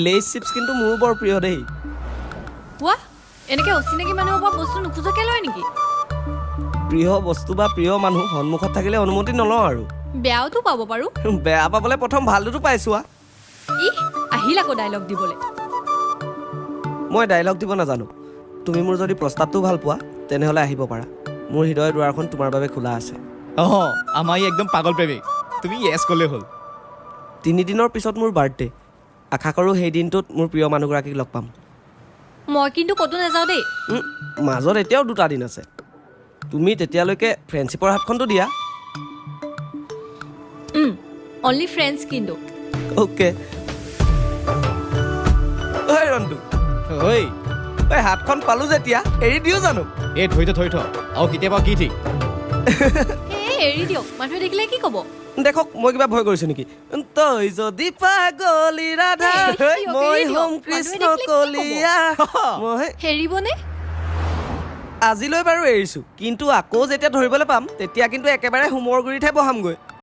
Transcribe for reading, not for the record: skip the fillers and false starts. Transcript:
Lay's chips কিন্তু মোৰো বৰ প্ৰিয় দেই। কোৱা এনেকে অচিনাকি মানুহৰ পৰা বস্তু নোখোজাকে লয় নেকি? প্ৰিয় বস্তু বা প্ৰিয় মানুহ সন্মুখত থাকিলে অনুমতি নলওঁ আৰু। বেয়াওতো পাব পাৰো। বেয়া পাবলৈ প্ৰথম ভালটোতো পাইছো। আহিল আকৌ ডাইলগ দিবলৈ। মই ডাইলগ দিব নাজানো। তুমি মোৰ যদি প্ৰস্তাৱটো ভাল পোৱা তেনেহ'লে আহিব পাৰা। মোৰ হৃদয়ৰ দুৱাৰখন তোমাৰ বাবে খোলা আছে। আমাৰ ই একদম পাগল প্ৰেমিক, তুমি য়েছ ক'লে হ'ল। 3 দিনৰ পিছত মোৰ বাৰ্থডে। আশা কৰোঁ সেই দিনটোত মোৰ প্ৰিয় মানুহগৰাকীক লগ পাম। মই কিন্তু ক'তো নাযাওঁ দেই। মাজত এতিয়াও 2টা দিন আছে। তুমি তেতিয়ালৈকে ফ্ৰেণ্ডশ্বিপৰ হাতখনটো দিয়া। অনলি ফ্ৰেণ্ডছ কিন্তু। অ'কে। ঐ ৰন্তু, ঐ ঐ হাতখন পালোঁ যেতিয়া এৰি দিওঁ জানো? এই থৈ থ আৰু কেতিয়াবা কি ঠিক। এৰি দিয়ক, মানুহে দেখিলে কি ক'ব? দেখক মই কিবা ভয় কৰিছো নেকি? তই যদি পাগলী ৰাধা মই হ'ম কৃষ্ণ কলিয়া। মই হেৰিবনে? আজিলৈ বাৰু এৰিছো, কিন্তু আকৌ যেতিয়া ধৰিবলৈ পাম তেতিয়া কিন্তু একেবাৰে হোমৰ গুৰিতহে বহামগৈ।